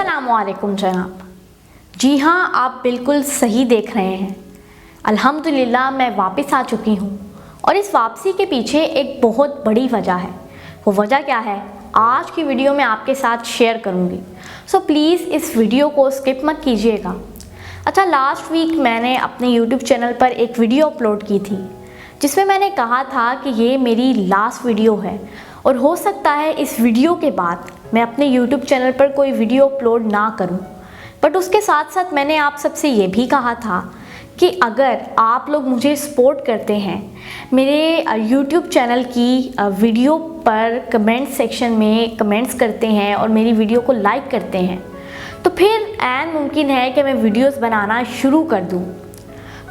अस्सलामुअलैकुम जनाब। जी हाँ, आप बिल्कुल सही देख रहे हैं। अल्हम्दुलिल्लाह मैं वापस आ चुकी हूँ और इस वापसी के पीछे एक बहुत बड़ी वजह है। वो वजह क्या है, आज की वीडियो में आपके साथ शेयर करूँगी। सो प्लीज़ इस वीडियो को स्किप मत कीजिएगा। अच्छा, लास्ट वीक मैंने अपने यूट्यूब चैनल पर एक वीडियो अपलोड की थी जिसमें मैंने कहा था कि ये मेरी लास्ट वीडियो है और हो सकता है इस वीडियो के बाद मैं अपने यूट्यूब चैनल पर कोई वीडियो अपलोड ना करूं। बट उसके साथ साथ मैंने आप सबसे ये भी कहा था कि अगर आप लोग मुझे सपोर्ट करते हैं, मेरे यूट्यूब चैनल की वीडियो पर कमेंट सेक्शन में कमेंट्स करते हैं और मेरी वीडियो को लाइक करते हैं, तो फिर ऐन मुमकिन है कि मैं वीडियोस बनाना शुरू कर दूं।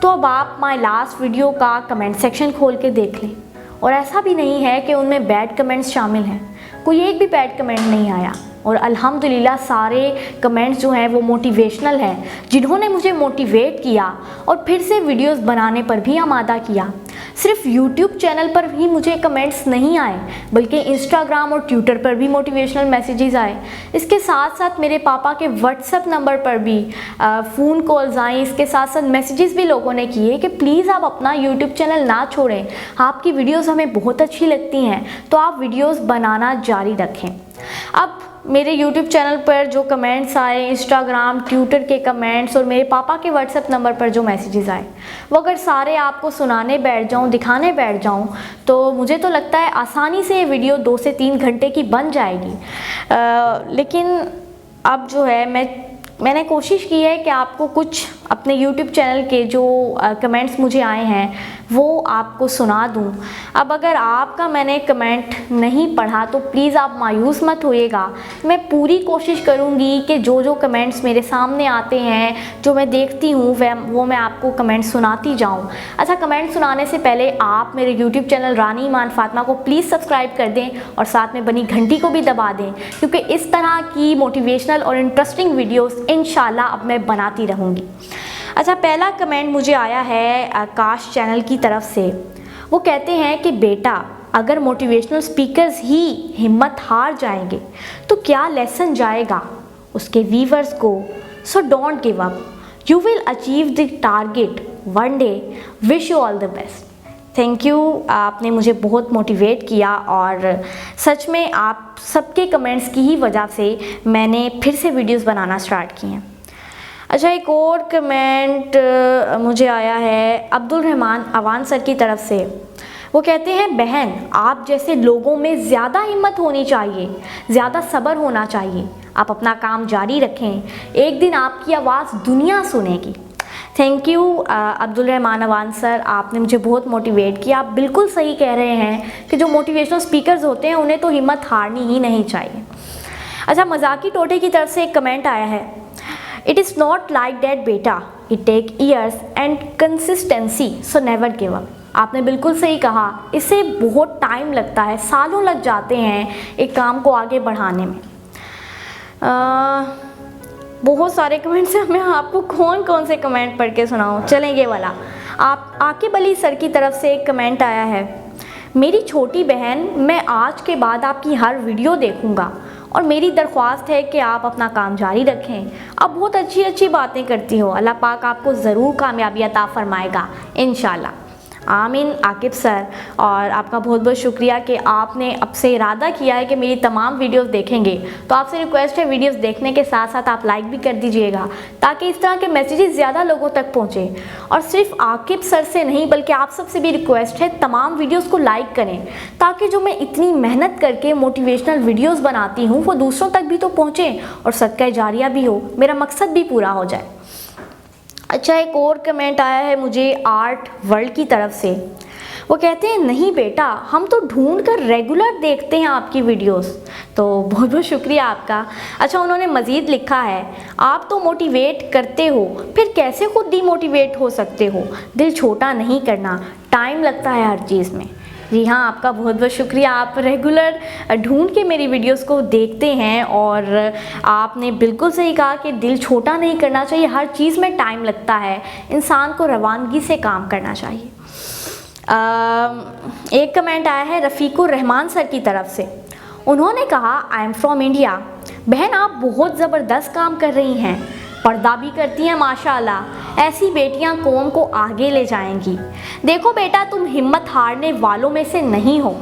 तो अब आप माय लास्ट वीडियो का कमेंट सेक्शन खोल के देख लें, और ऐसा भी नहीं है कि उनमें बैड कमेंट्स शामिल हैं। कोई एक भी बैड कमेंट नहीं आया और अल्हम्दुलिल्लाह सारे कमेंट्स जो हैं वो मोटिवेशनल हैं, जिन्होंने मुझे मोटिवेट किया और फिर से वीडियोस बनाने पर भी आमादा किया। सिर्फ यूट्यूब चैनल पर भी मुझे कमेंट्स नहीं आए, बल्कि इंस्टाग्राम और ट्विटर पर भी मोटिवेशनल मैसेजेस आए। इसके साथ साथ मेरे पापा के व्हाट्सएप नंबर पर भी फ़ोन कॉल्स आई। इसके साथ साथ मैसेजेस भी लोगों ने किए कि प्लीज़ आप अपना यूट्यूब चैनल ना छोड़ें, आपकी वीडियोस हमें बहुत अच्छी लगती हैं, तो आप वीडियोस बनाना जारी रखें। अब मेरे YouTube चैनल पर जो कमेंट्स आए, इंस्टाग्राम ट्विटर के कमेंट्स और मेरे पापा के व्हाट्सएप नंबर पर जो मैसेजेस आए, वो अगर सारे आपको सुनाने बैठ जाऊं, दिखाने बैठ जाऊं, तो मुझे तो लगता है आसानी से ये वीडियो 2 से 3 घंटे की बन जाएगी। लेकिन अब जो है मैंने कोशिश की है कि आपको कुछ अपने YouTube चैनल के जो कमेंट्स मुझे आए हैं वो आपको सुना दूं। अब अगर आपका मैंने कमेंट नहीं पढ़ा तो प्लीज़ आप मायूस मत होइएगा। मैं पूरी कोशिश करूंगी कि जो कमेंट्स मेरे सामने आते हैं, जो मैं देखती हूँ, वो मैं आपको कमेंट सुनाती जाऊँ। अच्छा, कमेंट सुनाने से पहले आप मेरे YouTube चैनल रानी ईमान फातिमा को प्लीज़ सब्सक्राइब कर दें और साथ में बनी घंटी को भी दबा दें, क्योंकि इस तरह की मोटिवेशनल और इंटरेस्टिंग वीडियोज़ इंशाल्लाह अब मैं बनाती रहूँगी। अच्छा, पहला कमेंट मुझे आया है आकाश चैनल की तरफ से। वो कहते हैं कि बेटा, अगर मोटिवेशनल स्पीकर्स ही हिम्मत हार जाएंगे तो क्या लेसन जाएगा उसके व्यूअर्स को। So don't give up, you will achieve the target one day, wish you all the best. Thank you, आपने मुझे बहुत मोटिवेट किया और सच में आप सबके कमेंट्स की ही वजह से मैंने फिर से वीडियोस बनाना स्टार्ट किए हैं। अच्छा, एक और कमेंट मुझे आया है अब्दुल रहमान अवान सर की तरफ से। वो कहते हैं, बहन आप जैसे लोगों में ज़्यादा हिम्मत होनी चाहिए, ज़्यादा सब्र होना चाहिए, आप अपना काम जारी रखें, एक दिन आपकी आवाज़ दुनिया सुनेगी। Thank you Abdul Rahman Awan sir, आपने मुझे बहुत मोटिवेट किया। आप बिल्कुल सही कह रहे हैं कि जो मोटिवेशनल स्पीकर्स होते हैं उन्हें तो हिम्मत हारनी ही नहीं चाहिए। अच्छा, मजाकी टोटे की तरफ से एक कमेंट आया है, it is not like that बेटा, it take years and consistency, so never give up. आपने बिल्कुल सही कहा, इससे बहुत टाइम लगता है, सालों लग जाते हैं एक काम को आगे बढ़ाने में। बहुत सारे कमेंट्स हैं, मैं आपको कौन कौन से कमेंट पढ़ के सुनाऊँ। चलें, ये वाला आप आकिब अली सर की तरफ से एक कमेंट आया है, मेरी छोटी बहन, मैं आज के बाद आपकी हर वीडियो देखूँगा और मेरी दरख्वास्त है कि आप अपना काम जारी रखें। आप बहुत अच्छी अच्छी बातें करती हो, अल्लाह पाक आपको ज़रूर कामयाबी अता फरमाएगा इंशाल्लाह। आमीन आकिब सर, और आपका बहुत बहुत शुक्रिया कि आपने अब से इरादा किया है कि मेरी तमाम वीडियोस देखेंगे। तो आपसे रिक्वेस्ट है, वीडियोस देखने के साथ साथ आप लाइक भी कर दीजिएगा ताकि इस तरह के मैसेजेस ज़्यादा लोगों तक पहुँचे। और सिर्फ आकिब सर से नहीं बल्कि आप सबसे भी रिक्वेस्ट है, तमाम वीडियोज़ को लाइक करें ताकि जो मैं इतनी मेहनत करके मोटिवेशनल वीडियोज़ बनाती हूँ वो दूसरों तक भी तो पहुँचे और सदका जारिया भी हो, मेरा मकसद भी पूरा हो जाए। अच्छा, एक और कमेंट आया है मुझे आर्ट वर्ल्ड की तरफ से। वो कहते हैं, नहीं बेटा, हम तो ढूंढ कर रेगुलर देखते हैं आपकी वीडियोस। तो बहुत बहुत शुक्रिया आपका। अच्छा, उन्होंने मज़ीद लिखा है, आप तो मोटिवेट करते हो, फिर कैसे खुद डीमोटिवेट हो सकते हो। दिल छोटा नहीं करना, टाइम लगता है हर चीज़ में। जी हाँ, आपका बहुत बहुत शुक्रिया। आप रेगुलर ढूंढ के मेरी वीडियोस को देखते हैं और आपने बिल्कुल सही कहा कि दिल छोटा नहीं करना चाहिए, हर चीज़ में टाइम लगता है, इंसान को रवानगी से काम करना चाहिए। एक कमेंट आया है रफ़ीकुर रहमान सर की तरफ से। उन्होंने कहा, आई एम फ्रॉम इंडिया, बहन आप बहुत ज़बरदस्त काम कर रही हैं, पर्दा भी करती हैं माशाल्लाह। ऐसी बेटियां कौम को आगे ले जाएंगी। देखो बेटा, तुम हिम्मत हारने वालों में से नहीं हो।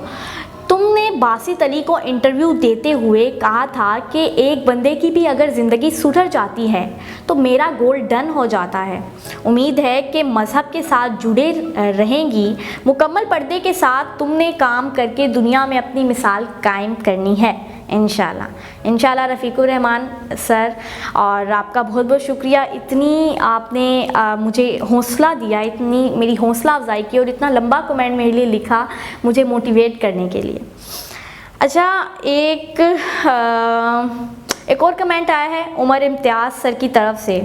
तुमने बासित अली को इंटरव्यू देते हुए कहा था कि एक बंदे की भी अगर ज़िंदगी सुधर जाती है तो मेरा गोल डन हो जाता है। उम्मीद है कि मज़हब के साथ जुड़े रहेंगी। मुकम्मल पर्दे के साथ तुमने काम करके दुनिया में अपनी मिसाल कायम करनी है इंशाल्लाह। इंशाल्लाह रफ़ीकुर रहमान सर, और आपका बहुत बहुत शुक्रिया। इतनी आपने मुझे हौसला दिया, इतनी मेरी हौसला अफजाई की और इतना लंबा कमेंट मेरे लिए लिखा मुझे मोटिवेट करने के लिए। अच्छा, एक और कमेंट आया है उमर इम्तियाज़ सर की तरफ से।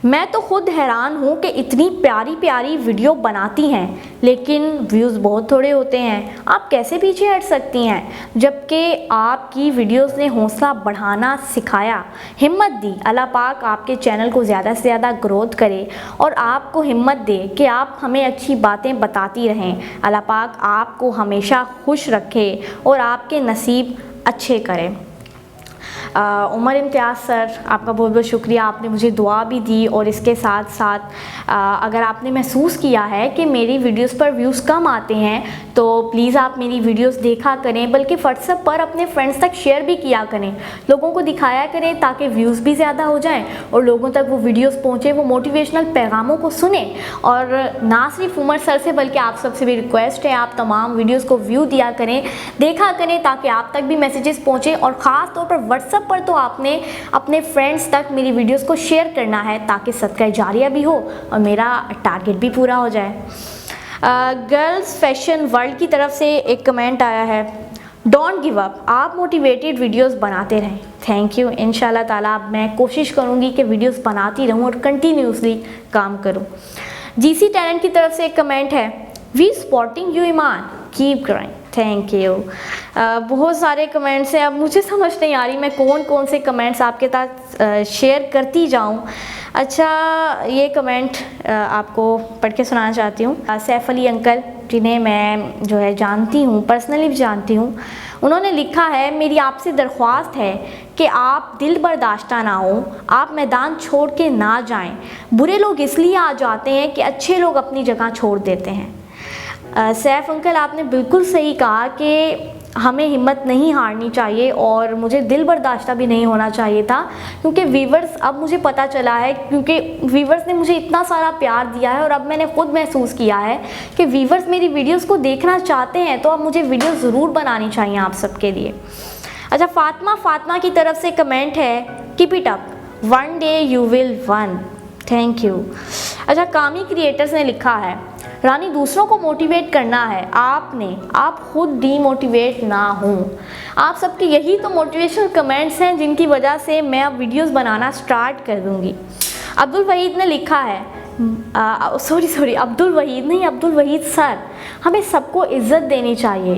मैं तो खुद हैरान हूँ कि इतनी प्यारी प्यारी वीडियो बनाती हैं लेकिन व्यूज़ बहुत थोड़े होते हैं। आप कैसे पीछे हट सकती हैं, जबकि आपकी वीडियोस ने हौसला बढ़ाना सिखाया, हिम्मत दी। अल्लाह पाक आपके चैनल को ज़्यादा से ज़्यादा ग्रोथ करे और आपको हिम्मत दे कि आप हमें अच्छी बातें बताती रहें। अल्लाह पाक आपको हमेशा खुश रखे और आपके नसीब अच्छे करे। उमर इम्तियाज़ सर, आपका बहुत बहुत शुक्रिया। आपने मुझे दुआ भी दी और इसके साथ साथ अगर आपने महसूस किया है कि मेरी वीडियोस पर व्यूज़ कम आते हैं तो प्लीज़ आप मेरी वीडियोस देखा करें, बल्कि व्हाट्सएप पर अपने फ्रेंड्स तक शेयर भी किया करें, लोगों को दिखाया करें ताकि व्यूज़ भी ज़्यादा हो जाएं और लोगों तक वो वीडियोस पहुँचे, वो मोटिवेशनल पैगामों को सुने। और ना सिर्फ उमर सर से बल्कि आप सबसे भी रिक्वेस्ट है, आप तमाम वीडियोज़ को व्यू दिया करें, देखा करें ताकि आप तक भी मैसेजेस पहुँचे। और ख़ास तौर पर व्हाट्सएप पर तो आपने अपने फ्रेंड्स तक मेरी वीडियोस को शेयर करना है ताकि सदका जारिया भी हो और मेरा टारगेट भी पूरा हो जाए। गर्ल्स फैशन वर्ल्ड की तरफ से एक कमेंट आया है, डोंट गिव अप, आप मोटिवेटेड वीडियोस बनाते रहें। Thank you. इंशाल्लाह ताला मैं कोशिश करूँगी कि वीडियोस बनाती रहूँ और कंटिन्यूसली काम करूँ। जीसी टैलेंट की तरफ से एक कमेंट है, we supporting you Iman, keep growing. Thank you. बहुत सारे कमेंट्स हैं, अब मुझे समझ नहीं आ रही मैं कौन कौन से कमेंट्स आपके साथ शेयर करती जाऊं। अच्छा, ये कमेंट आपको पढ़ के सुनाना चाहती हूँ। सैफ अली अंकल, जिन्हें मैं जो है जानती हूँ, पर्सनली भी जानती हूँ, उन्होंने लिखा है, मेरी आपसे दरख्वास्त है कि आप दिल बर्दाश्ता ना हो, आप मैदान छोड़ के ना जाएं। बुरे लोग इसलिए आ जाते हैं कि अच्छे लोग अपनी जगह छोड़ देते हैं। सैफ अंकल, आपने बिल्कुल सही कहा कि हमें हिम्मत नहीं हारनी चाहिए और मुझे दिल बर्दाश्ता भी नहीं होना चाहिए था, क्योंकि व्यूवर्स, अब मुझे पता चला है, क्योंकि व्यूवर्स ने मुझे इतना सारा प्यार दिया है और अब मैंने खुद महसूस किया है कि व्यूवर्स मेरी वीडियोस को देखना चाहते हैं, तो अब मुझे वीडियो ज़रूर बनानी चाहिए आप सबके लिए। अच्छा, फातिमा की तरफ से कमेंट है, keep it up, one day you will one. Thank you. अच्छा, कामी क्रिएटर्स ने लिखा है, रानी दूसरों को मोटिवेट करना है आप खुद डीमोटिवेट ना हो। आप सबके यही तो मोटिवेशनल कमेंट्स हैं जिनकी वजह से मैं अब वीडियोस बनाना स्टार्ट कर दूंगी। अब्दुल वहीद ने लिखा है, अब्दुल वहीद सर, हमें सबको इज़्ज़त देनी चाहिए।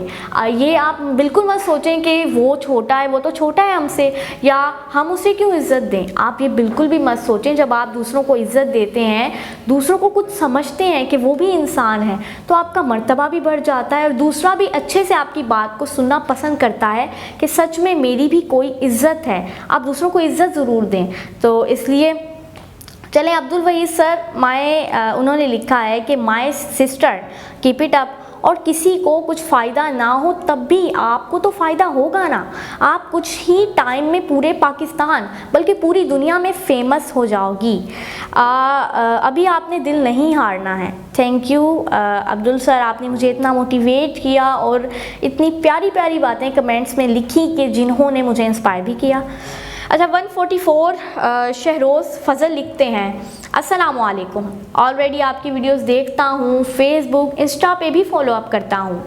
ये आप बिल्कुल मत सोचें कि वो छोटा है, वो तो छोटा है हमसे, या हम उसे क्यों इज़्ज़त दें। आप ये बिल्कुल भी मत सोचें। जब आप दूसरों को इज़्ज़त देते हैं, दूसरों को कुछ समझते हैं कि वो भी इंसान है, तो आपका मर्तबा भी बढ़ जाता है और दूसरा भी अच्छे से आपकी बात को सुनना पसंद करता है कि सच में मेरी भी कोई इज़्ज़त है। आप दूसरों को इज़्ज़त ज़रूर दें। तो इसलिए चलें, अब्दुल वहीद सर, उन्होंने लिखा है कि my sister keep it up, और किसी को कुछ फ़ायदा ना हो तब भी आपको तो फ़ायदा होगा ना। आप कुछ ही टाइम में पूरे पाकिस्तान बल्कि पूरी दुनिया में फेमस हो जाओगी। अभी आपने दिल नहीं हारना है। थैंक यू अब्दुल सर, आपने मुझे इतना मोटिवेट किया और इतनी प्यारी प्यारी बातें कमेंट्स में लिखी कि जिन्होंने मुझे इंस्पायर भी किया। अच्छा, 144 शहरोज़ फजल लिखते हैं, अस्सलाम वालेकुम, ऑलरेडी आपकी वीडियोस देखता हूँ, फेसबुक इंस्टा पे भी फॉलो अप करता हूँ।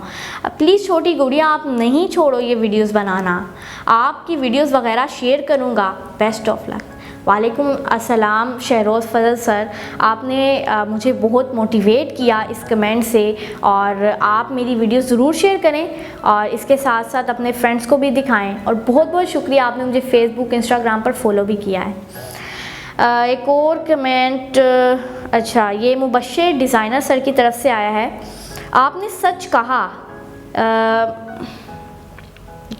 प्लीज़ छोटी गुड़िया, आप नहीं छोड़ो ये वीडियोस बनाना, आपकी वीडियोस वगैरह शेयर करूँगा। Best of luck. वालेकुम अस्सलाम शहरोज़ फजल सर, आपने मुझे बहुत मोटिवेट किया इस कमेंट से, और आप मेरी वीडियो ज़रूर शेयर करें और इसके साथ साथ अपने फ्रेंड्स को भी दिखाएं। और बहुत बहुत शुक्रिया, आपने मुझे फेसबुक इंस्टाग्राम पर फॉलो भी किया है। एक और कमेंट, अच्छा, ये मुबश्शिर डिज़ाइनर सर की तरफ से आया है, आपने सच कहा,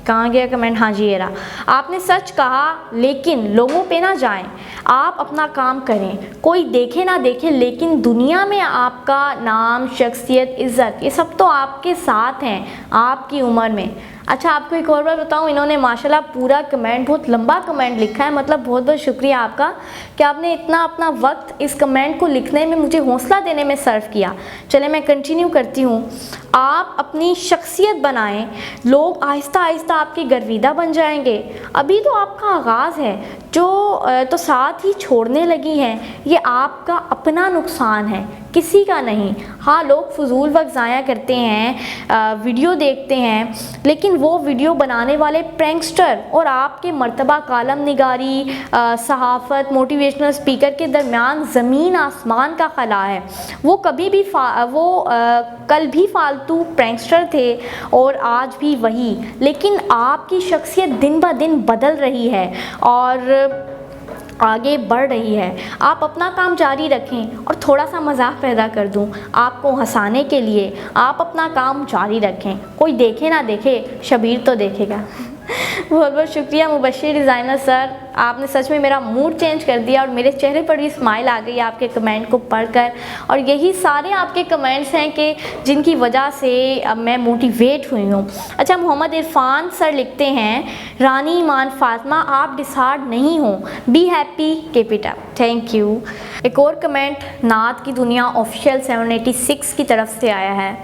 कहाँ गया कमेंट, हाँ जी ये रहा। आपने सच कहा लेकिन लोगों पे ना जाएं, आप अपना काम करें, कोई देखे ना देखे, लेकिन दुनिया में आपका नाम, शख्सियत, इज़्ज़त ये सब तो आपके साथ हैं आपकी उम्र में। अच्छा आपको एक और बात बताऊं, इन्होंने माशाल्लाह पूरा कमेंट, बहुत लंबा कमेंट लिखा है, मतलब बहुत बहुत शुक्रिया आपका कि आपने इतना अपना वक्त इस कमेंट को लिखने में, मुझे हौसला देने में सर्व किया। चले मैं कंटिन्यू करती हूँ। आप अपनी शख्सियत बनाएं, लोग आहिस्ता आहिस्ता आपके गर्विदा बन जाएंगे। अभी तो आपका आगाज़ है, जो तो साथ ही छोड़ने लगी हैं, ये आपका अपना नुकसान है, किसी का नहीं। हाँ लोग फजूल वक्त ज़ाया करते हैं, वीडियो देखते हैं, लेकिन वो वीडियो बनाने वाले प्रैंकस्टर और आपके मर्तबा कालम निगारी, सहाफ़त, मोटिवेशनल स्पीकर के दरमियान ज़मीन आसमान का खला है। वो कभी भी कल भी फालतू प्रैंकस्टर थे और आज भी वही, लेकिन आपकी शख्सियत दिन ब दिन बदल रही है और आगे बढ़ रही है। आप अपना काम जारी रखें और थोड़ा सा मजाक पैदा कर दूं आपको हंसाने के लिए, आप अपना काम जारी रखें, कोई देखे ना देखे, शबीर तो देखेगा। बहुत बहुत शुक्रिया मुबश्शिर डिज़ाइनर सर, आपने सच में मेरा मूड चेंज कर दिया और मेरे चेहरे पर भी स्माइल आ गई आपके कमेंट को पढ़कर। और यही सारे आपके कमेंट्स हैं कि जिनकी वजह से अब मैं मोटिवेट हुई हूँ। अच्छा मोहम्मद इरफान सर लिखते हैं, रानी ईमान फातिमा आप डिसहार्ड नहीं हो, be happy, keep it up, thank you. एक और कमेंट नात की दुनिया ऑफिशियल 786 की तरफ से आया है।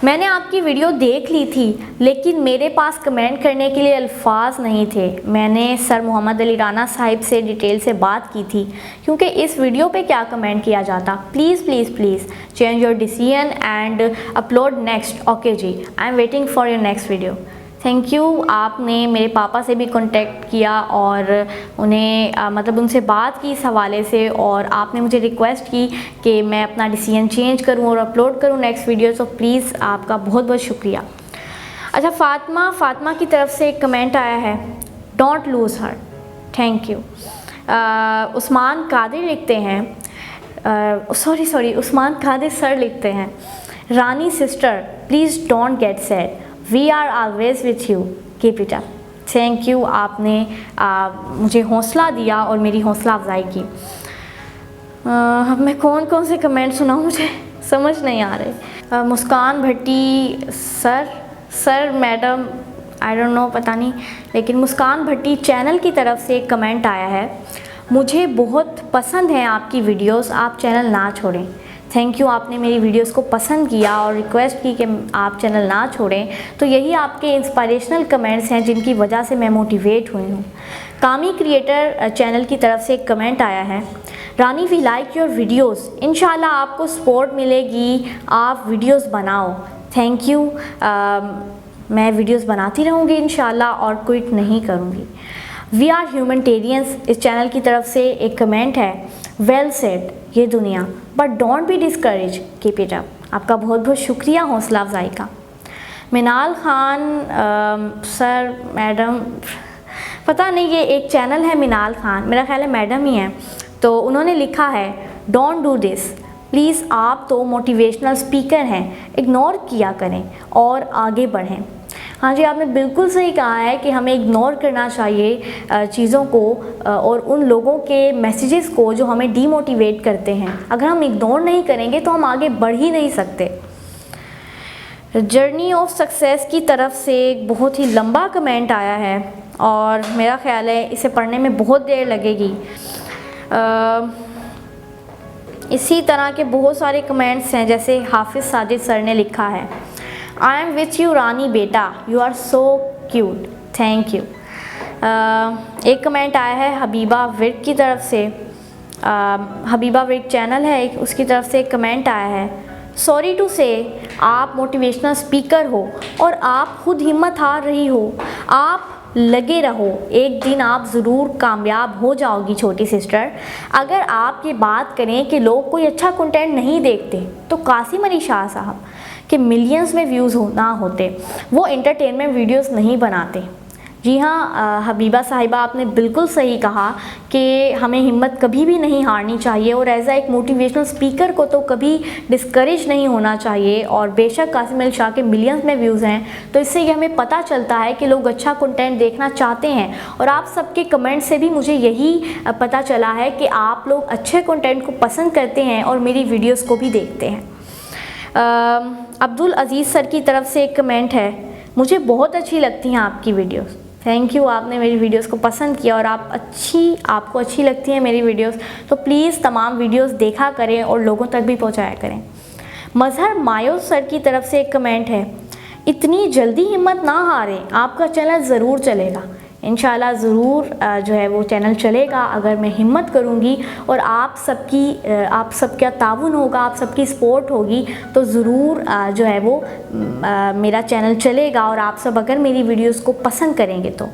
मैंने आपकी वीडियो देख ली थी लेकिन मेरे पास कमेंट करने के लिए अल्फाज नहीं थे। मैंने सर मोहम्मद अली राना साहिब से डिटेल से बात की थी क्योंकि इस वीडियो पे क्या कमेंट किया जाता। Please please please change your decision and upload next. Okay जी, I am waiting for your next video. Thank you. आपने मेरे पापा से भी कांटेक्ट किया और उन्हें मतलब उनसे बात की इस हवाले से, और आपने मुझे रिक्वेस्ट की कि मैं अपना डिसीजन चेंज करूं और अपलोड करूं नेक्स्ट वीडियो, तो प्लीज़ आपका बहुत बहुत शुक्रिया। अच्छा फातिमा की तरफ से एक कमेंट आया है, don't lose her, thank you. Usman Qadir लिखते हैं, उस्मान कादिर सर लिखते हैं, Rani sister please don't get sad, we are always with you, keep it up. Thank you, आपने मुझे हौसला दिया और मेरी हौसला अफजाई की। अब मैं कौन से कमेंट सुनाऊँ, मुझे समझ नहीं आ रहे। Muskan Bhatti sir madam, I don't know, पता नहीं, लेकिन मुस्कान भट्टी चैनल की तरफ से एक कमेंट आया है, मुझे बहुत पसंद है आपकी वीडियोस, आप चैनल ना छोड़ें। थैंक यू, आपने मेरी वीडियोस को पसंद किया और रिक्वेस्ट की कि आप चैनल ना छोड़ें। तो यही आपके इंस्पिरेशनल कमेंट्स हैं जिनकी वजह से मैं मोटिवेट हुई हूँ। कामी क्रिएटर चैनल की तरफ से एक कमेंट आया है, रानी वी लाइक योर वीडियोस, इंशाल्लाह आपको सपोर्ट मिलेगी, आप वीडियोस बनाओ। थैंक यू, मैं वीडियोस बनाती रहूँगी इंशाल्लाह और क्विट नहीं करूँगी। वी आर ह्यूमैनिटेरियंस इस चैनल की तरफ से एक कमेंट है, वेल सेड ये दुनिया, but don't be discourage, keep it up. आपका बहुत बहुत शुक्रिया हौसला अफजाई का। मिनाल खान सर मैडम, पता नहीं, ये एक चैनल है मिनाल खान, मेरा ख्याल है मैडम ही है, तो उन्होंने लिखा है, डोंट डू दिस प्लीज़, आप तो मोटिवेशनल स्पीकर हैं, इग्नोर किया करें और आगे बढ़ें। हाँ जी, आपने बिल्कुल सही कहा है कि हमें इग्नोर करना चाहिए चीज़ों को और उन लोगों के मैसेजेस को जो हमें डीमोटिवेट करते हैं। अगर हम इग्नोर नहीं करेंगे तो हम आगे बढ़ ही नहीं सकते। जर्नी ऑफ सक्सेस की तरफ से एक बहुत ही लंबा कमेंट आया है और मेरा ख्याल है इसे पढ़ने में बहुत देर लगेगी। इसी तरह के बहुत सारे कमेंट्स हैं, जैसे हाफिज़ साजिद सर ने लिखा है, आई एम विथ यू रानी बेटा, you are so cute, thank you. एक कमेंट आया है हबीबा विर्क की तरफ से, हबीबा विर्क चैनल है एक, उसकी तरफ से एक कमेंट आया है, सॉरी टू से आप मोटिवेशनल स्पीकर हो और आप खुद हिम्मत हार रही हो, आप लगे रहो, एक दिन आप ज़रूर कामयाब हो जाओगी छोटी सिस्टर। अगर आप ये बात करें कि लोग कोई अच्छा कंटेंट नहीं देखते तो कासिम अली शाह साहब के मिलियंस में व्यूज़ ना होते, वो एंटरटेनमेंट वीडियोस नहीं बनाते। जी हाँ हबीबा साहिबा, आपने बिल्कुल सही कहा कि हमें हिम्मत कभी भी नहीं हारनी चाहिए और एज आ एक मोटिवेशनल स्पीकर को तो कभी डिस्करेज नहीं होना चाहिए। और बेशक कासिम अली शाह के मिलियंस में व्यूज़ हैं, तो इससे ये हमें पता चलता है कि लोग अच्छा कंटेंट देखना चाहते हैं। और आप सबके कमेंट से भी मुझे यही पता चला है कि आप लोग अच्छे कंटेंट को पसंद करते हैं और मेरी वीडियोज़ को भी देखते हैं। अब्दुल अज़ीज़ सर की तरफ से एक कमेंट है, मुझे बहुत अच्छी लगती हैं आपकी वीडियोस। थैंक यू, आपने मेरी वीडियोस को पसंद किया और आपको अच्छी लगती हैं मेरी वीडियोस, तो प्लीज़ तमाम वीडियोस देखा करें और लोगों तक भी पहुंचाया करें। मजहर मायो सर की तरफ से एक कमेंट है, इतनी जल्दी हिम्मत ना हारें, आपका चैनल ज़रूर चलेगा। इंशाल्लाह ज़रूर जो है वो चैनल चलेगा अगर मैं हिम्मत करूँगी और आप सबका ताउन होगा, आप सबकी सपोर्ट होगी, तो ज़रूर जो है वो मेरा चैनल चलेगा और आप सब अगर मेरी वीडियोस को पसंद करेंगे तो।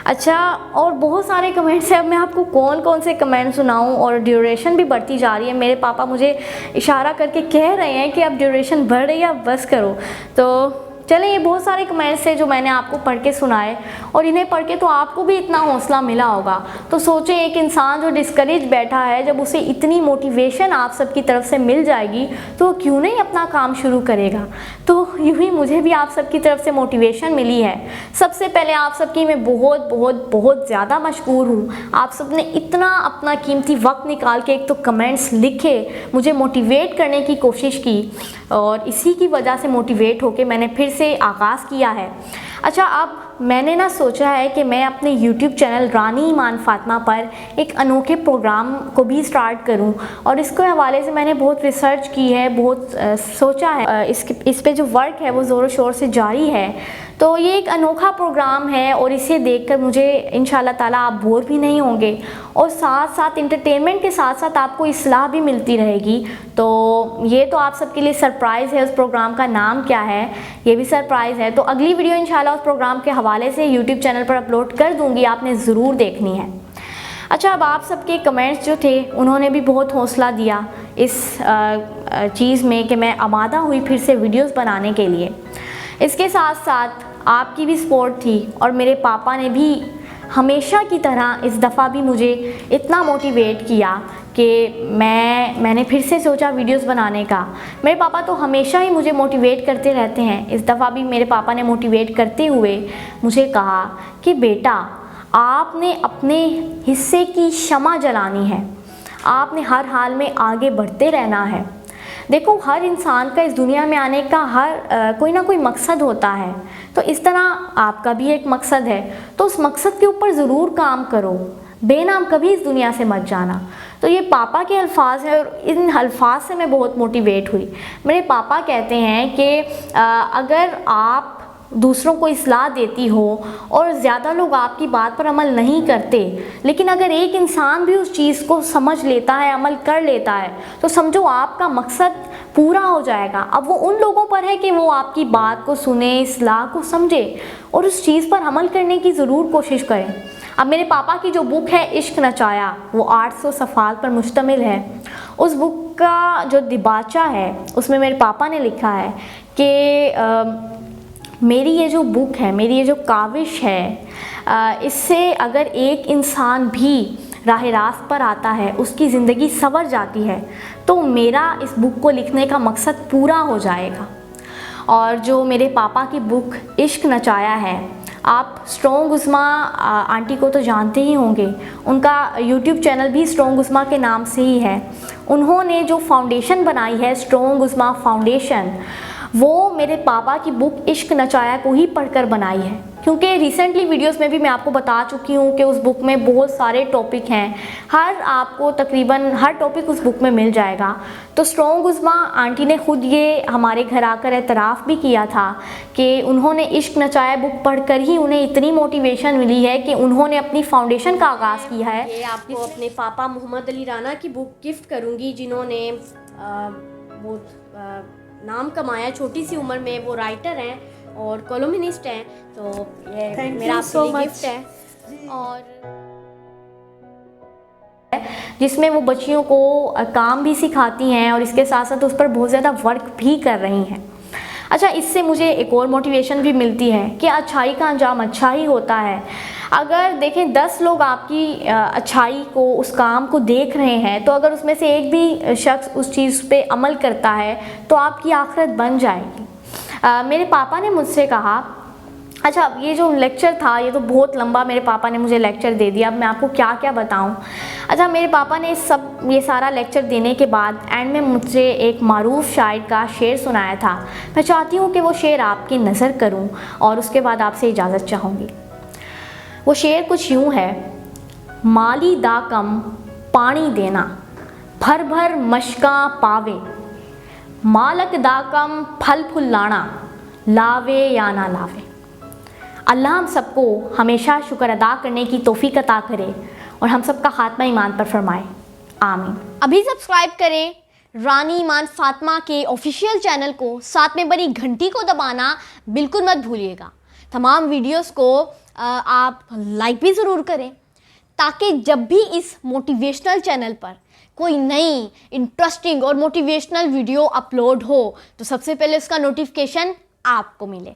अच्छा, और बहुत सारे कमेंट्स हैं, अब मैं आपको कौन कौन से कमेंट सुनाऊं, और ड्यूरेशन भी बढ़ती जा रही है। मेरे पापा मुझे इशारा करके कह रहे हैं कि अब ड्यूरेशन बढ़ रही है, अब बस करो। तो चलें, ये बहुत सारे कमेंट्स थे जो मैंने आपको पढ़ के सुनाए और इन्हें पढ़ के तो आपको भी इतना हौसला मिला होगा। तो सोचें, एक इंसान जो डिस्करेज बैठा है, जब उसे इतनी मोटिवेशन आप सबकी तरफ से मिल जाएगी तो वो क्यों नहीं अपना काम शुरू करेगा। तो यूँ ही मुझे भी आप सबकी तरफ से मोटिवेशन मिली है। सबसे पहले आप सबकी मैं बहुत बहुत बहुत ज़्यादा मशकूर हूँ। आप सब ने इतना अपना कीमती वक्त निकाल के एक तो कमेंट्स लिखे, मुझे मोटिवेट करने की कोशिश की और इसी की वजह से मोटिवेट होके मैंने फिर से आगाज़ किया है। अच्छा, अब मैंने ना सोचा है कि मैं अपने YouTube चैनल रानी ईमान फ़ातिमा पर एक अनोखे प्रोग्राम को भी स्टार्ट करूं और इसके हवाले से मैंने बहुत रिसर्च की है, बहुत सोचा है। इस पे जो वर्क है वो ज़ोरों शोर से जारी है। तो ये एक अनोखा प्रोग्राम है और इसे देखकर मुझे इंशाल्लाह ताला आप बोर भी नहीं होंगे और साथ साथ इंटरटेनमेंट के साथ साथ आपको इस्लाह भी मिलती रहेगी। तो ये तो आप सबके लिए सरप्राइज़ है। उस प्रोग्राम का नाम क्या है ये भी सरप्राइज़ है। तो अगली वीडियो इंशाल्लाह उस प्रोग्राम के हवाले से यूट्यूब चैनल पर अपलोड कर दूँगी, आपने ज़रूर देखनी है। अच्छा, अब आप सबके कमेंट्स जो थे उन्होंने भी बहुत हौसला दिया इस चीज़ में कि मैं आमादा हुई फिर से वीडियोस बनाने के लिए। इसके साथ साथ आपकी भी सपोर्ट थी और मेरे पापा ने भी हमेशा की तरह इस दफ़ा भी मुझे इतना मोटिवेट किया कि मैंने फिर से सोचा वीडियोस बनाने का। मेरे पापा तो हमेशा ही मुझे मोटिवेट करते रहते हैं। इस दफ़ा भी मेरे पापा ने मोटिवेट करते हुए मुझे कहा कि बेटा, आपने अपने हिस्से की शमा जलानी है, आपने हर हाल में आगे बढ़ते रहना है। देखो, हर इंसान का इस दुनिया में आने का कोई ना कोई मकसद होता है, तो इस तरह आपका भी एक मकसद है, तो उस मकसद के ऊपर ज़रूर काम करो, बेनाम कभी इस दुनिया से मत जाना। तो ये पापा के अल्फाज हैं और इन अल्फाज से मैं बहुत मोटिवेट हुई। मेरे पापा कहते हैं कि अगर आप दूसरों को इस्लाह देती हो और ज़्यादा लोग आपकी बात पर अमल नहीं करते, लेकिन अगर एक इंसान भी उस चीज़ को समझ लेता है, अमल कर लेता है, तो समझो आपका मकसद पूरा हो जाएगा। अब वो उन लोगों पर है कि वो आपकी बात को सुने, इस्लाह को समझे और उस चीज़ पर अमल करने की ज़रूर कोशिश करें। अब मेरे पापा की जो बुक है इश्क नचाया, वो 800 सफ़ात पर मुश्तमिल है। उस बुक का जो दिबाचा है उसमें मेरे पापा ने लिखा है कि मेरी ये जो बुक है, मेरी ये जो काविश है, इससे अगर एक इंसान भी राह रास्त पर आता है, उसकी ज़िंदगी संवर जाती है, तो मेरा इस बुक को लिखने का मकसद पूरा हो जाएगा। और जो मेरे पापा की बुक इश्क नचाया है, आप स्ट्रॉन्ग उस्मा आंटी को तो जानते ही होंगे, उनका यूट्यूब चैनल भी स्ट्रॉन्ग उस्मा के नाम से ही है। उन्होंने जो फाउंडेशन बनाई है, स्ट्रॉन्ग उस्मा फाउंडेशन, वो मेरे पापा की बुक इश्क नचाया को ही पढ़कर बनाई है। क्योंकि रिसेंटली वीडियोस में भी मैं आपको बता चुकी हूँ कि उस बुक में बहुत सारे टॉपिक हैं, आपको तकरीबन हर टॉपिक उस बुक में मिल जाएगा। तो स्ट्रॉन्ग उस्मा आंटी ने खुद ये हमारे घर आकर एतराफ़ भी किया था कि उन्होंने इश्क नचाया बुक पढ़कर ही उन्हें इतनी मोटिवेशन मिली है कि उन्होंने अपनी फाउंडेशन का आगाज़ किया है। ये आपको अपने पापा मोहम्मद अली राना की बुक गिफ्ट करूँगी, जिन्होंने बहुत नाम कमाया। छोटी सी उम्र में वो राइटर हैं और कॉलमिनिस्ट हैं। तो ये मेरा आपके लिए गिफ्ट है। और जिसमें वो बच्चियों को काम भी सिखाती हैं और इसके साथ साथ उस पर बहुत ज़्यादा वर्क भी कर रही हैं। अच्छा, इससे मुझे एक और मोटिवेशन भी मिलती है कि अच्छाई का अंजाम अच्छा ही होता है। अगर देखें 10 लोग आपकी अच्छाई को, उस काम को देख रहे हैं, तो अगर उसमें से एक भी शख्स उस चीज़ पे अमल करता है तो आपकी आखिरत बन जाएगी। मेरे पापा ने मुझसे कहा, अच्छा ये जो लेक्चर था ये तो बहुत लंबा मेरे पापा ने मुझे लेक्चर दे दिया, अब मैं आपको क्या क्या बताऊं। अच्छा, मेरे पापा ने ये सारा लेक्चर देने के बाद एंड में मुझसे एक मारूफ शायर का शेर सुनाया था। मैं चाहती हूँ कि वो शेर आपकी नज़र करूँ और उसके बाद आपसे इजाज़त चाहूँगी। वो शेर कुछ यूँ है, माली दा कम पानी देना, भर भर मशका पावे, मालक दा कम फल फुल्लाना, लावे या ना लावे। अल्लाह हम सबको हमेशा शुक्र अदा करने की तौफीक अता करे और हम सबका खात्मा ईमान पर फरमाए, आमीन। अभी सब्सक्राइब करें रानी ईमान फातिमा के ऑफिशियल चैनल को, साथ में बनी घंटी को दबाना बिल्कुल मत भूलिएगा। तमाम वीडियोस को आप लाइक भी ज़रूर करें ताकि जब भी इस मोटिवेशनल चैनल पर कोई नई इंटरेस्टिंग और मोटिवेशनल वीडियो अपलोड हो तो सबसे पहले उसका नोटिफिकेशन आपको मिले।